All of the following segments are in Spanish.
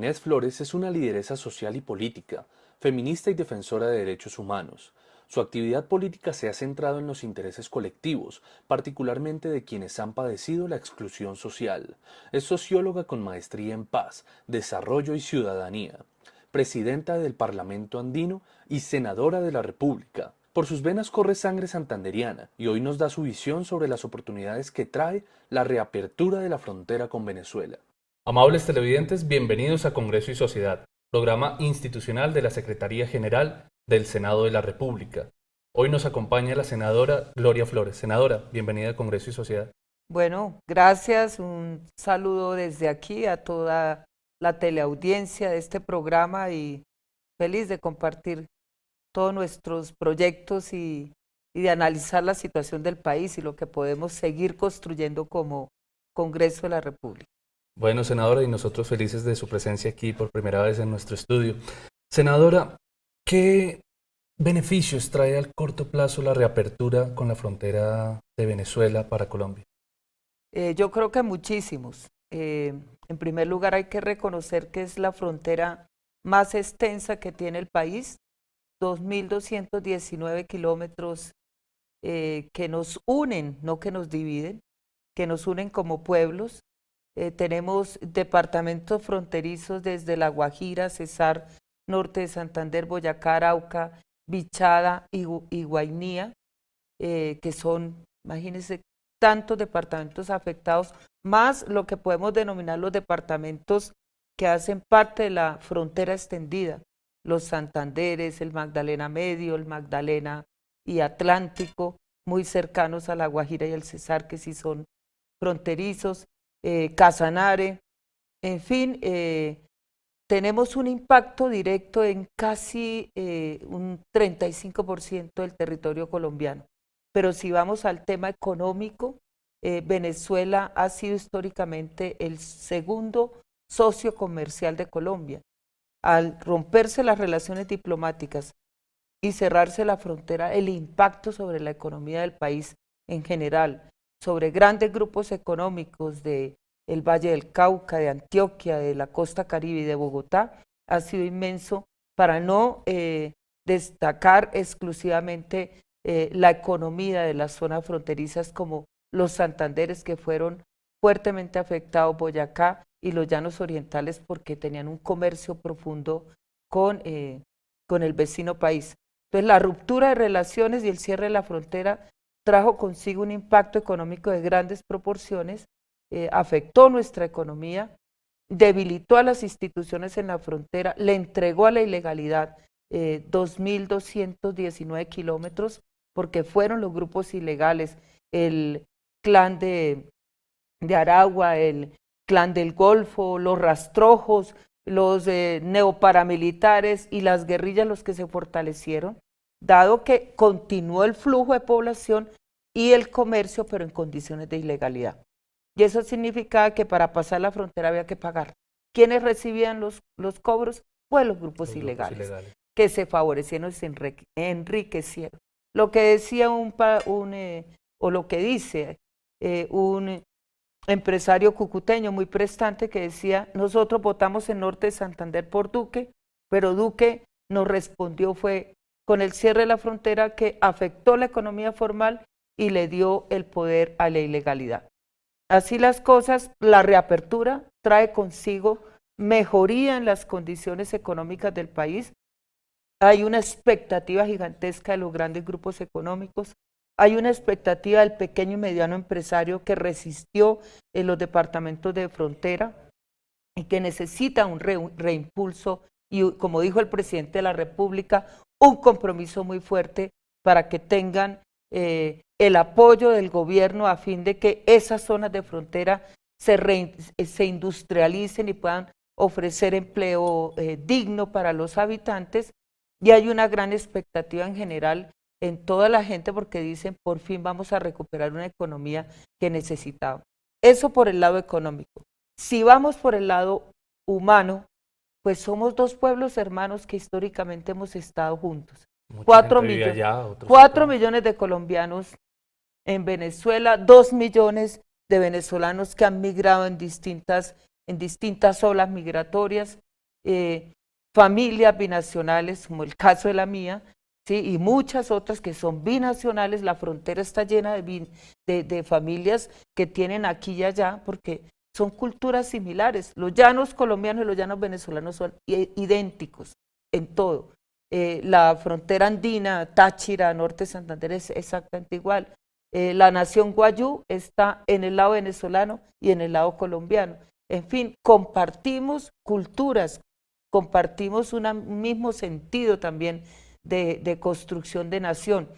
Inés Flores es una lideresa social y política, feminista y defensora de derechos humanos. Su actividad política se ha centrado en los intereses colectivos, particularmente de quienes han padecido la exclusión social. Es socióloga con maestría en paz, desarrollo y ciudadanía, presidenta del Parlamento andino y senadora de la República. Por sus venas corre sangre santanderiana y hoy nos da su visión sobre las oportunidades que trae la reapertura de la frontera con Venezuela. Amables televidentes, bienvenidos a Congreso y Sociedad, programa institucional de la Secretaría General del Senado de la República. Hoy nos acompaña la senadora Gloria Flores. Senadora, bienvenida a Congreso y Sociedad. Bueno, gracias, un saludo desde aquí a toda la teleaudiencia de este programa y feliz de compartir todos nuestros proyectos y de analizar la situación del país y lo que podemos seguir construyendo como Congreso de la República. Bueno, senadora, y nosotros felices de su presencia aquí por primera vez en nuestro estudio. Senadora, ¿qué beneficios trae al corto plazo la reapertura con la frontera de Venezuela para Colombia? Yo creo que muchísimos. En primer lugar, hay que reconocer que es la frontera más extensa que tiene el país, 2.219 kilómetros que nos unen, no que nos dividen, que nos unen como pueblos. Tenemos departamentos fronterizos desde La Guajira, Cesar, norte de Santander, Boyacá, Arauca, Bichada y Guainía, que son, imagínense, tantos departamentos afectados, más lo que podemos denominar los departamentos que hacen parte de la frontera extendida, los Santanderes, el Magdalena Medio, el Magdalena y Atlántico, muy cercanos a La Guajira y el Cesar, que sí son fronterizos, Casanare, en fin, tenemos un impacto directo en casi un 35% del territorio colombiano. Pero si vamos al tema económico, Venezuela ha sido históricamente el segundo socio comercial de Colombia. Al romperse las relaciones diplomáticas y cerrarse la frontera, el impacto sobre la economía del país en general, sobre grandes grupos económicos de el Valle del Cauca, de Antioquia, de la costa Caribe y de Bogotá, ha sido inmenso, para no destacar exclusivamente la economía de las zonas fronterizas como los Santanderes, que fueron fuertemente afectados, Boyacá y los llanos orientales, porque tenían un comercio profundo con el vecino país. Entonces, la ruptura de relaciones y el cierre de la frontera trajo consigo un impacto económico de grandes proporciones, afectó nuestra economía, debilitó a las instituciones en la frontera, le entregó a la ilegalidad 2.219 kilómetros, porque fueron los grupos ilegales, el clan de Aragua, el clan del Golfo, los rastrojos, los neoparamilitares y las guerrillas los que se fortalecieron, dado que continuó el flujo de población y el comercio, pero en condiciones de ilegalidad. Y eso significaba que para pasar la frontera había que pagar. ¿Quiénes recibían los cobros? Pues los grupos ilegales, que se favorecieron y se enriquecieron. Lo que decía o lo que dice un empresario cucuteño muy prestante, que decía: nosotros votamos en Norte de Santander por Duque, pero Duque nos respondió fue con el cierre de la frontera, que afectó la economía formal y le dio el poder a la ilegalidad. Así las cosas, la reapertura trae consigo mejoría en las condiciones económicas del país. Hay una expectativa gigantesca de los grandes grupos económicos, hay una expectativa del pequeño y mediano empresario que resistió en los departamentos de frontera y que necesita un reimpulso y, como dijo el presidente de la República, un compromiso muy fuerte para que tengan el apoyo del gobierno a fin de que esas zonas de frontera se industrialicen y puedan ofrecer empleo digno para los habitantes. Y hay una gran expectativa en general en toda la gente, porque dicen: por fin vamos a recuperar una economía que necesitaba. Eso por el lado económico. Si vamos por el lado humano, pues somos dos pueblos hermanos que históricamente hemos estado juntos. 4 millones de colombianos en Venezuela, 2 millones de venezolanos que han migrado en distintas olas migratorias, familias binacionales, como el caso de la mía, ¿sí? Y muchas otras que son binacionales. La frontera está llena de familias que tienen aquí y allá, porque son culturas similares. Los llanos colombianos y los llanos venezolanos son idénticos en todo. La frontera andina, Táchira, Norte de Santander, es exactamente igual. La nación Guayú está en el lado venezolano y en el lado colombiano. En fin, compartimos culturas, compartimos un mismo sentido también de construcción de nación.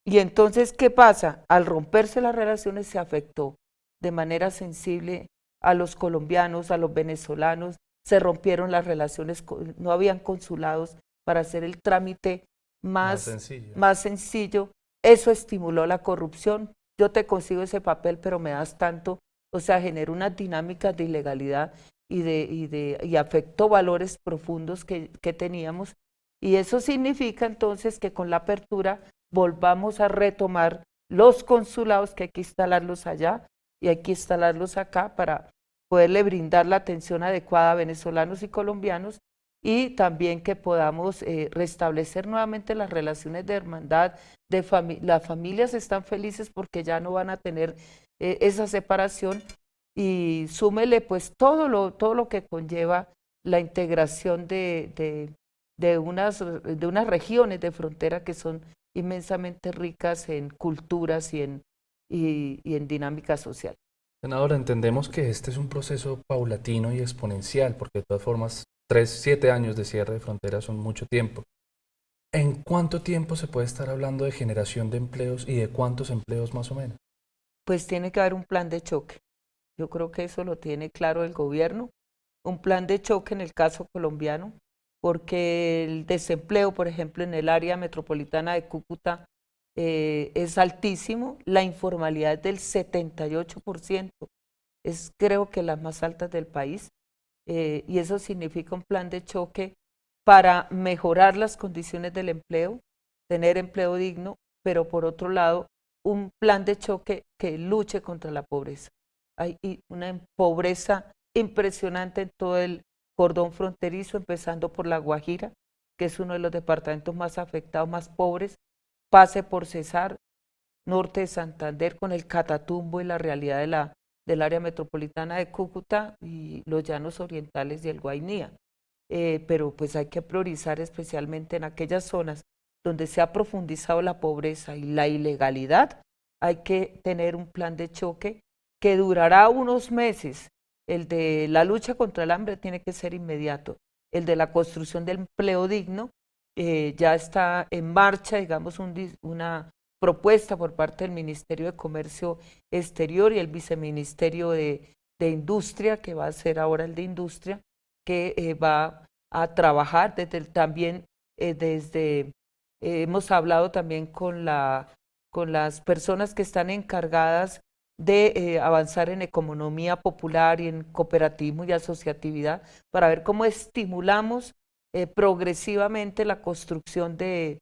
Y entonces, ¿qué pasa? Al romperse las relaciones se afectó de manera sensible a los colombianos, a los venezolanos, se rompieron las relaciones, no habían consulados para hacer el trámite más sencillo. Eso estimuló la corrupción. Yo te consigo ese papel, pero me das tanto. O sea, generó unas dinámicas de ilegalidad y afectó valores profundos que teníamos. Y eso significa entonces que con la apertura volvamos a retomar los consulados, que hay que instalarlos allá y hay que instalarlos acá para poderle brindar la atención adecuada a venezolanos y colombianos, y también que podamos restablecer nuevamente las relaciones de hermandad, las familias están felices porque ya no van a tener esa separación, y súmele pues todo lo que conlleva la integración de unas regiones de frontera que son inmensamente ricas en culturas y en dinámica social. Senadora, entendemos que este es un proceso paulatino y exponencial, porque de todas formas, 7 años de cierre de fronteras son mucho tiempo. ¿En cuánto tiempo se puede estar hablando de generación de empleos y de cuántos empleos más o menos? Pues tiene que haber un plan de choque. Yo creo que eso lo tiene claro el gobierno, un plan de choque en el caso colombiano, porque el desempleo, por ejemplo, en el área metropolitana de Cúcuta es altísimo, la informalidad es del 78%, es creo que las más altas del país, y eso significa un plan de choque para mejorar las condiciones del empleo, tener empleo digno, pero por otro lado, un plan de choque que luche contra la pobreza. Hay una pobreza impresionante en todo el cordón fronterizo, empezando por La Guajira, que es uno de los departamentos más afectados, más pobres, pase por Cesar, norte de Santander, con el Catatumbo y la realidad del área metropolitana de Cúcuta y los llanos orientales y el Guainía. Pero pues hay que priorizar especialmente en aquellas zonas donde se ha profundizado la pobreza y la ilegalidad. Hay que tener un plan de choque que durará unos meses. El de la lucha contra el hambre tiene que ser inmediato. El de la construcción del empleo digno ya está en marcha, digamos, una propuesta por parte del Ministerio de Comercio Exterior y el Viceministerio de Industria, que va a ser ahora el de Industria, que va a trabajar también hemos hablado también con las personas que están encargadas de avanzar en economía popular y en cooperativismo y asociatividad, para ver cómo estimulamos progresivamente la construcción de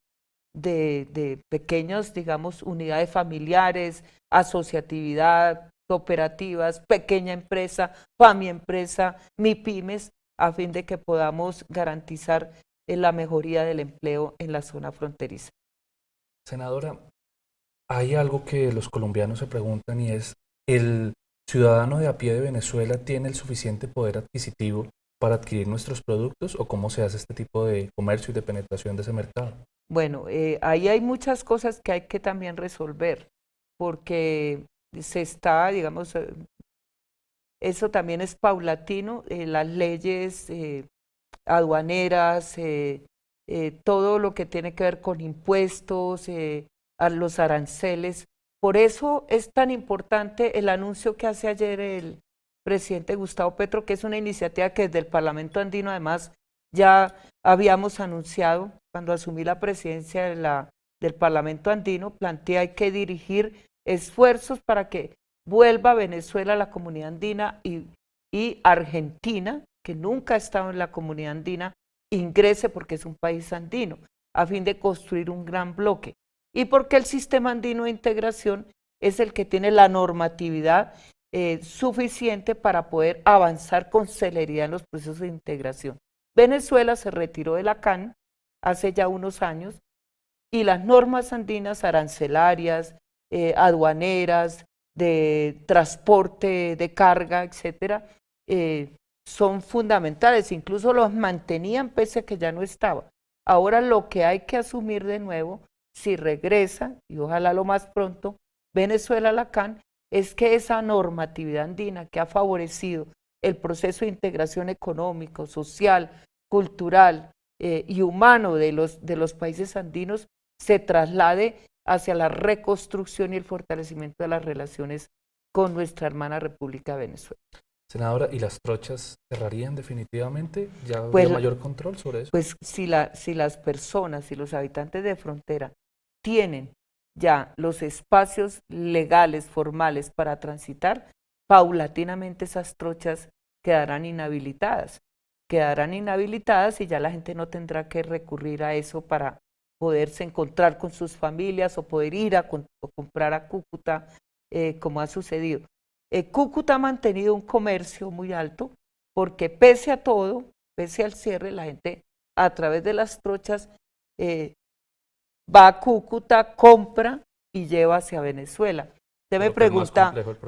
pequeñas, digamos, unidades familiares, asociatividad, cooperativas, pequeña empresa, empresa, MIPYMES, a fin de que podamos garantizar la mejoría del empleo en la zona fronteriza. Senadora, hay algo que los colombianos se preguntan y es, ¿el ciudadano de a pie de Venezuela tiene el suficiente poder adquisitivo para adquirir nuestros productos o cómo se hace este tipo de comercio y de penetración de ese mercado? Bueno, ahí hay muchas cosas que hay que también resolver, porque se está, digamos, eso también es paulatino, las leyes aduaneras, todo lo que tiene que ver con impuestos, a los aranceles. Por eso es tan importante el anuncio que hace ayer el presidente Gustavo Petro, que es una iniciativa que desde el Parlamento Andino además ya habíamos anunciado cuando asumí la presidencia del Parlamento Andino. Plantea hay que dirigir esfuerzos para que vuelva a Venezuela la comunidad andina y Argentina, que nunca ha estado en la comunidad andina, ingrese porque es un país andino, a fin de construir un gran bloque. Y porque el sistema andino de integración es el que tiene la normatividad suficiente para poder avanzar con celeridad en los procesos de integración. Venezuela se retiró de la CAN hace ya unos años y las normas andinas arancelarias, aduaneras, de transporte de carga, etcétera, son fundamentales, incluso los mantenían pese a que ya no estaba. Ahora lo que hay que asumir de nuevo, si regresa, y ojalá lo más pronto, Venezuela a la CAN, es que esa normatividad andina que ha favorecido el proceso de integración económico, social, cultural y humano de los países andinos se traslade hacia la reconstrucción y el fortalecimiento de las relaciones con nuestra hermana República de Venezuela. Senadora, ¿y las trochas cerrarían definitivamente? ¿Ya habría Pues, mayor control sobre eso? pues si las personas, si los habitantes de frontera tienen ya los espacios legales, formales para transitar, paulatinamente esas trochas quedarán inhabilitadas. Quedarán inhabilitadas y ya la gente no tendrá que recurrir a eso para poderse encontrar con sus familias o poder ir a comprar a Cúcuta, como ha sucedido. Cúcuta ha mantenido un comercio muy alto porque pese a todo, pese al cierre, la gente a través de las trochas va a Cúcuta, compra y lleva hacia Venezuela. Usted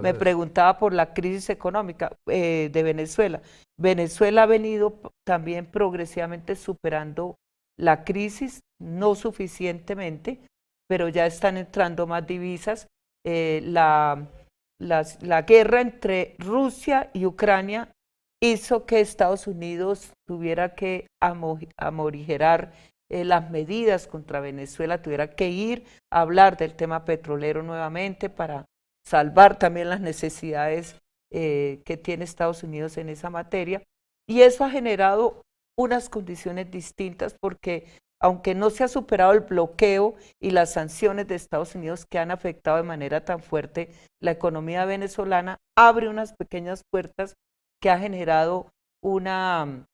me preguntaba por la crisis económica de Venezuela. Venezuela ha venido también progresivamente superando la crisis, no suficientemente, pero ya están entrando más divisas. La guerra entre Rusia y Ucrania hizo que Estados Unidos tuviera que amorigerar las medidas contra Venezuela, tuviera que ir a hablar del tema petrolero nuevamente para salvar también las necesidades que tiene Estados Unidos en esa materia. Y eso ha generado unas condiciones distintas porque aunque no se ha superado el bloqueo y las sanciones de Estados Unidos que han afectado de manera tan fuerte la economía venezolana, abre unas pequeñas puertas que ha generado unas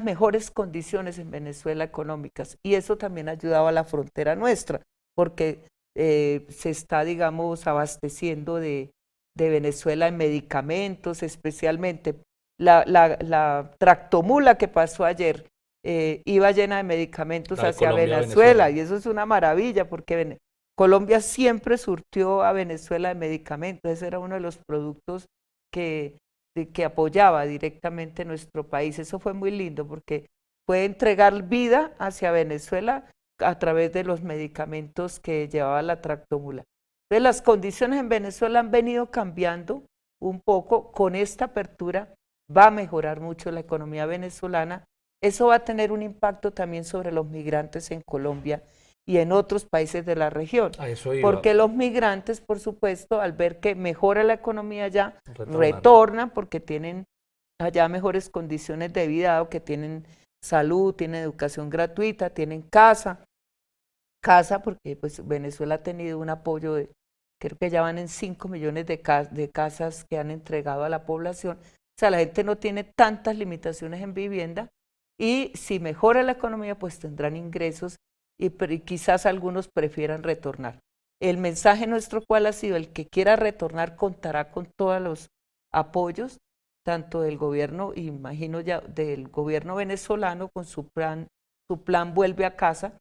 mejores condiciones en Venezuela económicas y eso también ha ayudado a la frontera nuestra porque se está, digamos, abasteciendo de Venezuela en medicamentos, especialmente la tractomula que pasó ayer iba llena de medicamentos hacia Venezuela y eso es una maravilla porque Colombia siempre surtió a Venezuela de medicamentos, ese era uno de los productos que apoyaba directamente nuestro país. Eso fue muy lindo porque fue entregar vida hacia Venezuela a través de los medicamentos que llevaba la tractomula. Entonces las condiciones en Venezuela han venido cambiando un poco, con esta apertura va a mejorar mucho la economía venezolana, eso va a tener un impacto también sobre los migrantes en Colombia y en otros países de la región, porque los migrantes, por supuesto, al ver que mejora la economía allá, retornan porque tienen allá mejores condiciones de vida, dado que tienen salud, tienen educación gratuita, tienen casa porque pues Venezuela ha tenido un apoyo de, creo que ya van en 5 millones de casas que han entregado a la población, o sea, la gente no tiene tantas limitaciones en vivienda y si mejora la economía, pues tendrán ingresos y quizás algunos prefieran retornar. El mensaje nuestro cual ha sido, el que quiera retornar contará con todos los apoyos, tanto del gobierno, imagino ya, del gobierno venezolano con su plan Vuelve a Casa,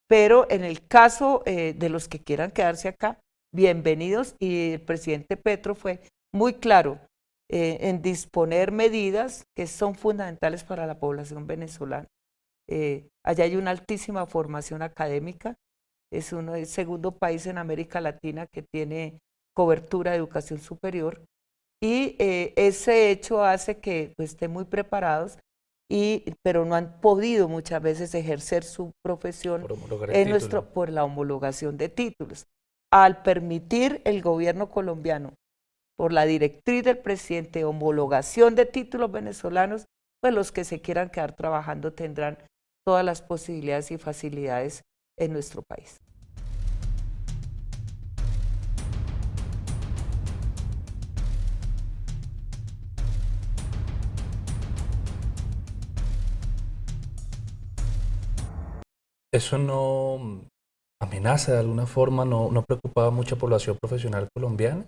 pero en el caso de los que quieran quedarse acá, bienvenidos y el presidente Petro fue muy claro en disponer medidas que son fundamentales para la población venezolana. Allá hay una altísima formación académica, es el segundo país en América Latina que tiene cobertura de educación superior y ese hecho hace que pues, estén muy preparados, pero no han podido muchas veces ejercer su profesión por la homologación de títulos. Al permitir el gobierno colombiano, por la directriz del presidente, homologación de títulos venezolanos, pues los que se quieran quedar trabajando tendrán todas las posibilidades y facilidades en nuestro país. ¿Eso no amenaza de alguna forma, no preocupaba a mucha población profesional colombiana?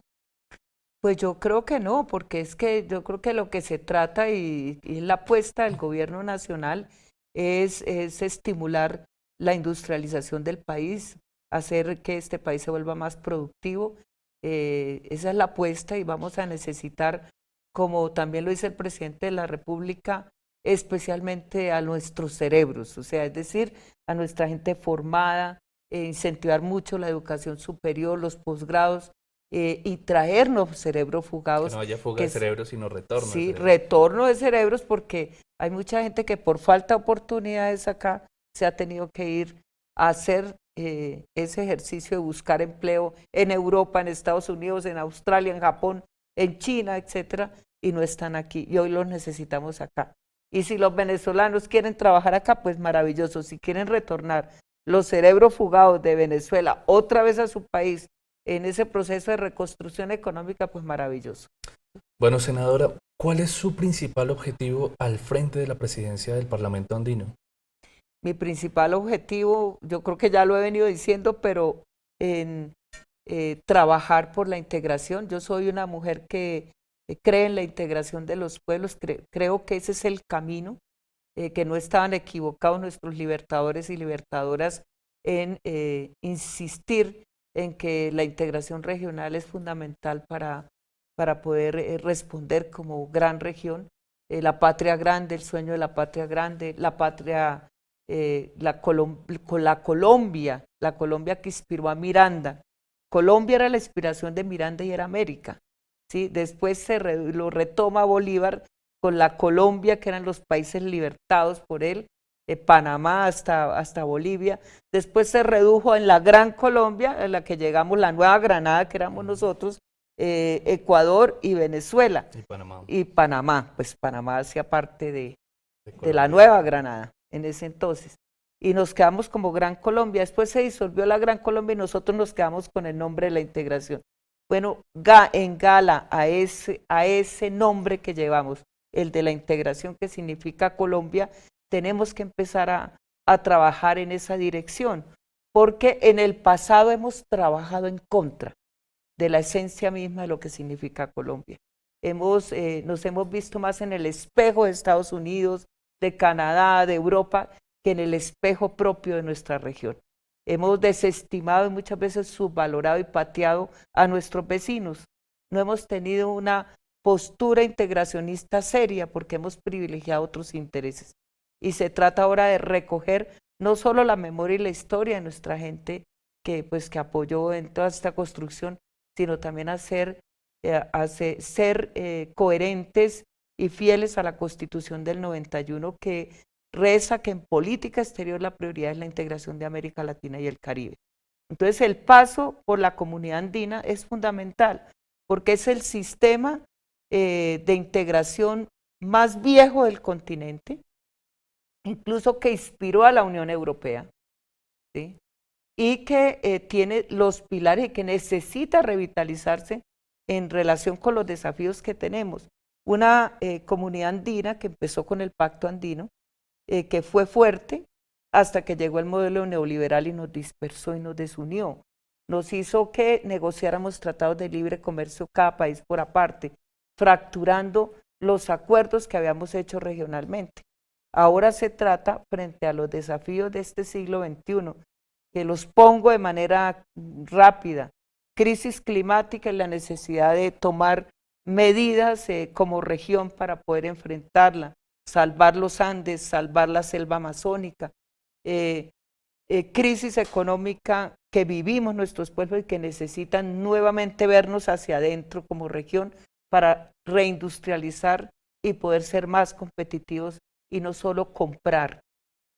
Pues yo creo que no, porque es que yo creo que lo que se trata y es la apuesta del gobierno nacional es estimular la industrialización del país, hacer que este país se vuelva más productivo. Esa es la apuesta y vamos a necesitar, como también lo dice el presidente de la República, especialmente a nuestros cerebros, o sea, es decir, a nuestra gente formada, incentivar mucho la educación superior, los posgrados, y traernos cerebros Que fugados, no haya fuga que de cerebro, sino retorno de sí, cerebro. retorno de cerebros, porque hay mucha gente que por falta de oportunidades acá se ha tenido que ir a hacer ese ejercicio de buscar empleo en Europa, en Estados Unidos, en Australia, en Japón, en China, etcétera, y no están aquí, y hoy los necesitamos acá. Y si los venezolanos quieren trabajar acá, pues maravilloso. Si quieren retornar los cerebros fugados de Venezuela otra vez a su país en ese proceso de reconstrucción económica, pues maravilloso. Bueno, senadora, ¿cuál es su principal objetivo al frente de la presidencia del Parlamento andino? Mi principal objetivo, yo creo que ya lo he venido diciendo, pero en trabajar por la integración. Yo soy una mujer que cree en la integración de los pueblos, creo que ese es el camino, que no estaban equivocados nuestros libertadores y libertadoras en insistir en que la integración regional es fundamental para poder responder como gran región. La patria grande, el sueño de la patria grande, la patria, la Colombia que inspiró a Miranda. Colombia era la inspiración de Miranda y era América. ¿Sí? Después lo retoma Bolívar con la Colombia, que eran los países libertados por él, Panamá hasta Bolivia. Después se redujo en la Gran Colombia, en la que llegamos, la Nueva Granada, que éramos nosotros, Ecuador y Venezuela. Y Panamá, pues Panamá hacía parte de la Nueva Granada en ese entonces. Y nos quedamos como Gran Colombia. Después se disolvió la Gran Colombia y nosotros nos quedamos con el nombre de la integración. Bueno, en gala a ese nombre que llevamos, el de la integración que significa Colombia, tenemos que empezar a trabajar en esa dirección, porque en el pasado hemos trabajado en contra de la esencia misma de lo que significa Colombia. Nos hemos visto más en el espejo de Estados Unidos, de Canadá, de Europa, que en el espejo propio de nuestra región. Hemos desestimado y muchas veces subvalorado y pateado a nuestros vecinos. No hemos tenido una postura integracionista seria porque hemos privilegiado otros intereses. Y se trata ahora de recoger no solo la memoria y la historia de nuestra gente que apoyó en toda esta construcción, sino también ser coherentes y fieles a la Constitución del 91, que reza que en política exterior la prioridad es la integración de América Latina y el Caribe. Entonces el paso por la comunidad andina es fundamental, porque es el sistema de integración más viejo del continente, incluso que inspiró a la Unión Europea, ¿sí? Y que tiene los pilares y que necesita revitalizarse en relación con los desafíos que tenemos. Una comunidad andina que empezó con el Pacto Andino, que fue fuerte hasta que llegó el modelo neoliberal y nos dispersó y nos desunió. Nos hizo que negociáramos tratados de libre comercio cada país por aparte, fracturando los acuerdos que habíamos hecho regionalmente. Ahora se trata, frente a los desafíos de este siglo XXI, que los pongo de manera rápida: crisis climática y la necesidad de tomar medidas como región para poder enfrentarla, salvar los Andes, salvar la selva amazónica, crisis económica que vivimos nuestros pueblos y que necesitan nuevamente vernos hacia adentro como región para reindustrializar y poder ser más competitivos y no solo comprar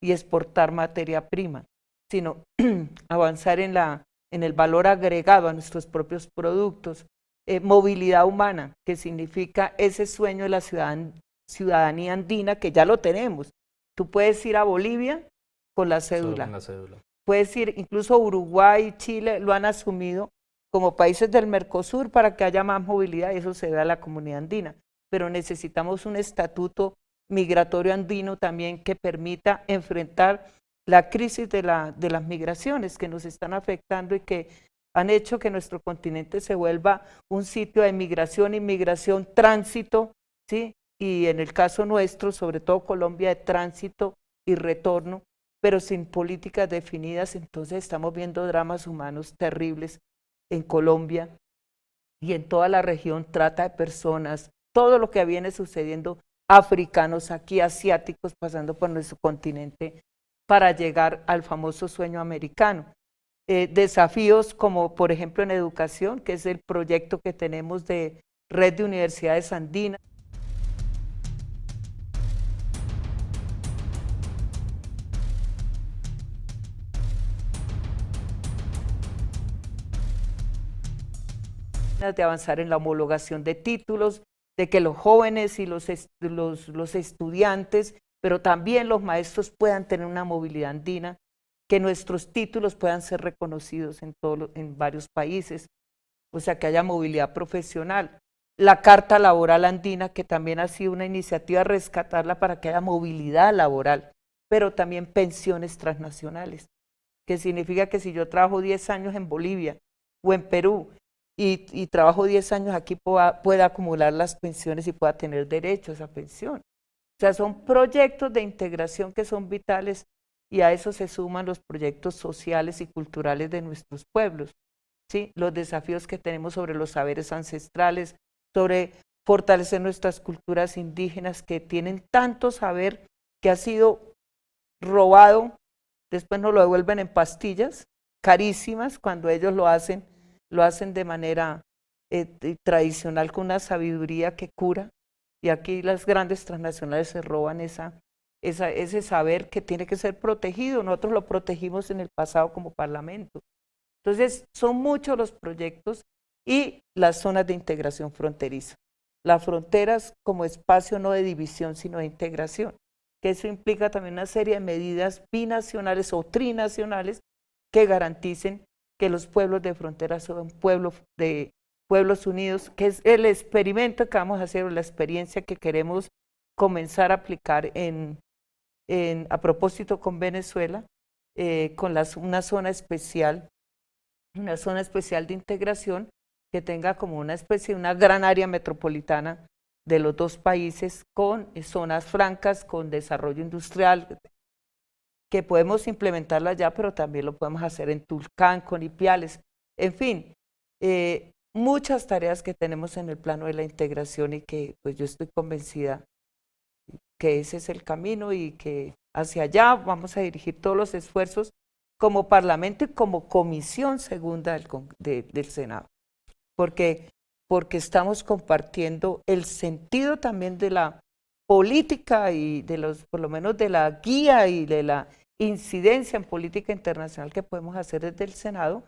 y exportar materia prima, sino avanzar en el valor agregado a nuestros propios productos. Movilidad humana, que significa ese sueño de la ciudadanía andina, que ya lo tenemos. Tú puedes ir a Bolivia con la cédula. Con la cédula. Puedes ir, incluso Uruguay y Chile lo han asumido como países del Mercosur para que haya más movilidad, y eso se ve a la comunidad andina. Pero necesitamos un estatuto migratorio andino también que permita enfrentar la crisis de las migraciones que nos están afectando y que han hecho que nuestro continente se vuelva un sitio de migración, inmigración, tránsito, ¿sí? Y en el caso nuestro, sobre todo Colombia, de tránsito y retorno, pero sin políticas definidas. Entonces estamos viendo dramas humanos terribles en Colombia y en toda la región, trata de personas, todo lo que viene sucediendo, africanos aquí, asiáticos, pasando por nuestro continente para llegar al famoso sueño americano. Desafíos como por ejemplo en educación, que es el proyecto que tenemos de Red de Universidades Andinas. De avanzar en la homologación de títulos, de que los jóvenes y los estudiantes, pero también los maestros puedan tener una movilidad andina, que nuestros títulos puedan ser reconocidos en varios países, o sea, que haya movilidad profesional. La Carta Laboral Andina, que también ha sido una iniciativa rescatarla para que haya movilidad laboral, pero también pensiones transnacionales, que significa que si yo trabajo 10 años en Bolivia o en Perú y trabajo 10 años aquí, pueda acumular las pensiones y pueda tener derecho a esa pensión. O sea, son proyectos de integración que son vitales y a eso se suman los proyectos sociales y culturales de nuestros pueblos, ¿sí? Los desafíos que tenemos sobre los saberes ancestrales, sobre fortalecer nuestras culturas indígenas que tienen tanto saber que ha sido robado, después nos lo devuelven en pastillas carísimas cuando ellos lo hacen de manera tradicional con una sabiduría que cura, y aquí las grandes transnacionales se roban ese saber que tiene que ser protegido. Nosotros lo protegimos en el pasado como parlamento. Entonces, son muchos los proyectos y las zonas de integración fronteriza. Las fronteras como espacio no de división, sino de integración, que eso implica también una serie de medidas binacionales o trinacionales que garanticen que los pueblos de frontera son pueblos unidos, que es el experimento que vamos a hacer, o la experiencia que queremos comenzar a aplicar a propósito con Venezuela, con una zona especial de integración que tenga como una gran área metropolitana de los dos países, con zonas francas, con desarrollo industrial, que podemos implementarlo allá, pero también lo podemos hacer en Tulcán, con Ipiales, en fin, muchas tareas que tenemos en el plano de la integración y que pues yo estoy convencida que ese es el camino y que hacia allá vamos a dirigir todos los esfuerzos como Parlamento y como Comisión Segunda del Senado, porque estamos compartiendo el sentido también de la política y por lo menos de la guía y de la incidencia en política internacional que podemos hacer desde el Senado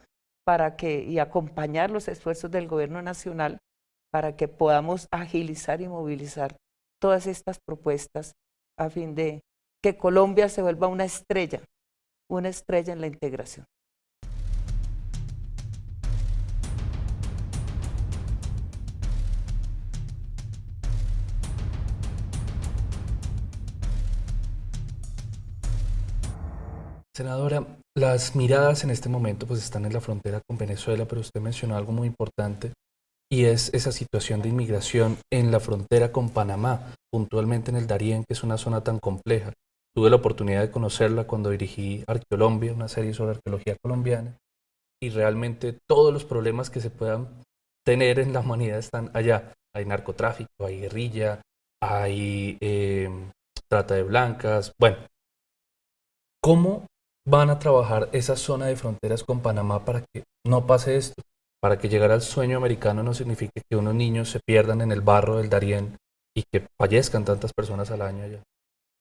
y acompañar los esfuerzos del gobierno nacional para que podamos agilizar y movilizar todas estas propuestas a fin de que Colombia se vuelva una estrella en la integración. Senadora, las miradas en este momento pues están en la frontera con Venezuela, pero usted mencionó algo muy importante y es esa situación de inmigración en la frontera con Panamá, puntualmente en el Darién, que es una zona tan compleja. Tuve la oportunidad de conocerla cuando dirigí Arqueolombia, una serie sobre arqueología colombiana, y realmente todos los problemas que se puedan tener en la humanidad están allá. Hay narcotráfico, hay guerrilla, hay trata de blancas. Bueno, ¿cómo van a trabajar esa zona de fronteras con Panamá para que no pase esto? Para que llegar al sueño americano no signifique que unos niños se pierdan en el barro del Darién y que fallezcan tantas personas al año allá.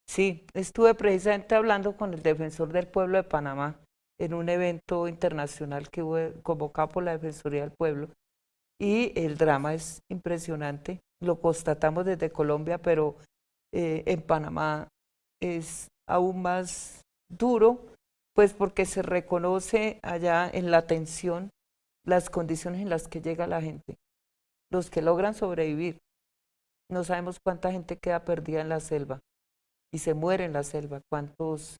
Sí, estuve precisamente hablando con el defensor del pueblo de Panamá en un evento internacional que hubo convocado por la Defensoría del Pueblo, y el drama es impresionante. Lo constatamos desde Colombia, pero en Panamá es aún más duro, pues porque se reconoce allá en la atención las condiciones en las que llega la gente, los que logran sobrevivir. No sabemos cuánta gente queda perdida en la selva y se muere en la selva, cuántos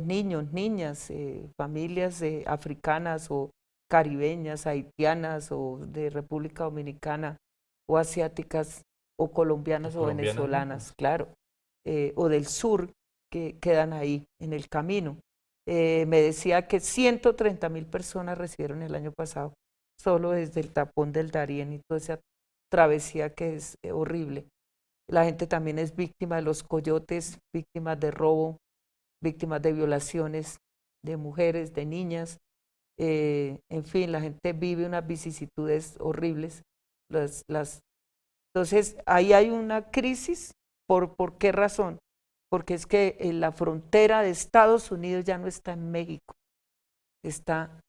niños, niñas, familias africanas o caribeñas, haitianas o de República Dominicana o asiáticas o colombianas o venezolanas, claro, o del sur que quedan ahí en el camino. Me decía que 130.000 personas recibieron el año pasado, solo desde el tapón del Darién y toda esa travesía que es horrible. La gente también es víctima de los coyotes, víctimas de robo, víctimas de violaciones de mujeres, de niñas. En fin, la gente vive unas vicisitudes horribles. Entonces, ahí hay una crisis. ¿Por qué razón? Porque es que la frontera de Estados Unidos ya no está en México, está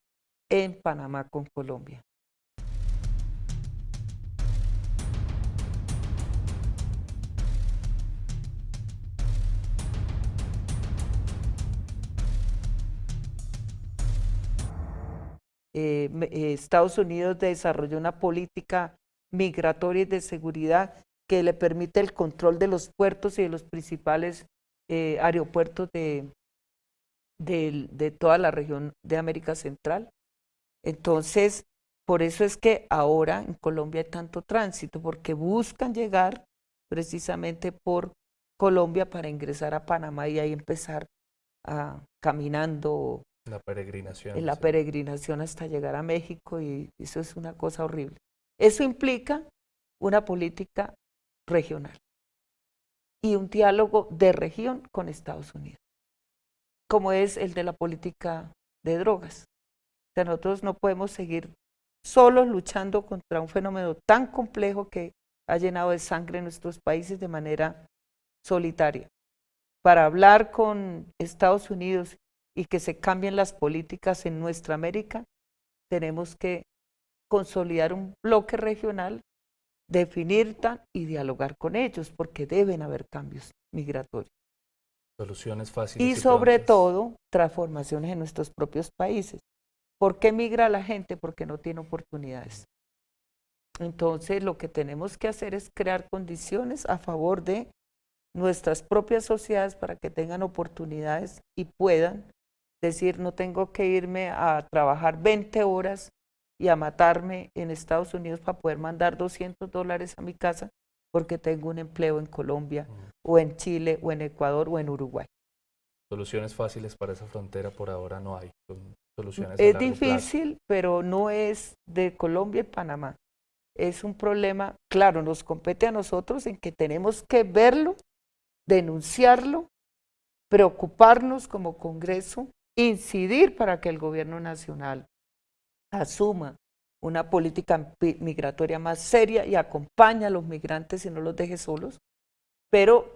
en Panamá con Colombia. Estados Unidos desarrolló una política migratoria y de seguridad que le permite el control de los puertos y de los principales aeropuertos de toda la región de América Central. Entonces, por eso es que ahora en Colombia hay tanto tránsito, porque buscan llegar precisamente por Colombia para ingresar a Panamá y ahí empezar caminando la peregrinación, en la peregrinación hasta llegar a México, y eso es una cosa horrible. Eso implica una política regional y un diálogo de región con Estados Unidos, como es el de la política de drogas. O sea, nosotros no podemos seguir solos luchando contra un fenómeno tan complejo que ha llenado de sangre nuestros países de manera solitaria. Para hablar con Estados Unidos y que se cambien las políticas en nuestra América, tenemos que consolidar un bloque regional, definir y dialogar con ellos, porque deben haber cambios migratorios. Soluciones fáciles. Y sobre todo, transformaciones en nuestros propios países. ¿Por qué migra la gente? Porque no tiene oportunidades. Entonces, lo que tenemos que hacer es crear condiciones a favor de nuestras propias sociedades para que tengan oportunidades y puedan decir, no tengo que irme a trabajar 20 horas y a matarme en Estados Unidos para poder mandar $200 a mi casa porque tengo un empleo en Colombia o en Chile o en Ecuador o en Uruguay. Soluciones fáciles para esa frontera por ahora no hay. Soluciones es difícil, pero no es de Colombia y Panamá. Es un problema, claro, nos compete a nosotros en que tenemos que verlo, denunciarlo, preocuparnos como Congreso, incidir para que el gobierno nacional asuma una política migratoria más seria y acompañe a los migrantes y no los deje solos, pero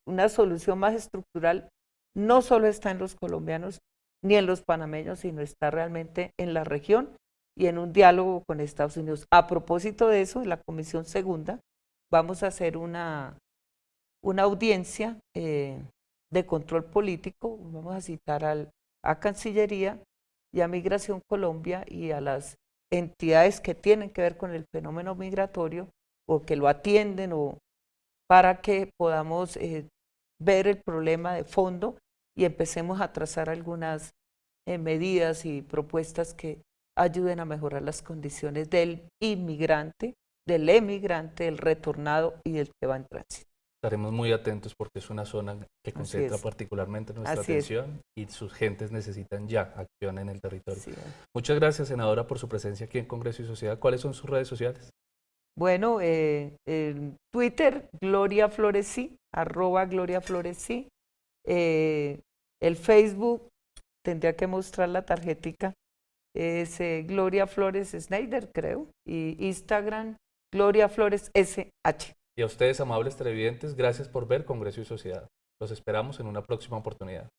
una solución más estructural no solo está en los colombianos ni en los panameños, sino está realmente en la región y en un diálogo con Estados Unidos. A propósito de eso, en la Comisión Segunda vamos a hacer una audiencia de control político. Vamos a citar a Cancillería y a Migración Colombia y a las entidades que tienen que ver con el fenómeno migratorio o que lo atienden, o para que podamos ver el problema de fondo y empecemos a trazar algunas medidas y propuestas que ayuden a mejorar las condiciones del inmigrante, del emigrante, del retornado y del que va en tránsito. Estaremos muy atentos porque es una zona que concentra particularmente nuestra atención y sus gentes necesitan ya acción en el territorio. Muchas gracias, senadora, por su presencia aquí en Congreso y Sociedad. ¿Cuáles son sus redes sociales? Bueno, en Twitter, Gloria Floresí, @GloriaFloresí. El Facebook, tendría que mostrar la tarjetica, es Gloria Flores Schneider, creo, y Instagram, Gloria Flores SH. Y a ustedes, amables televidentes, gracias por ver Congreso y Sociedad. Los esperamos en una próxima oportunidad.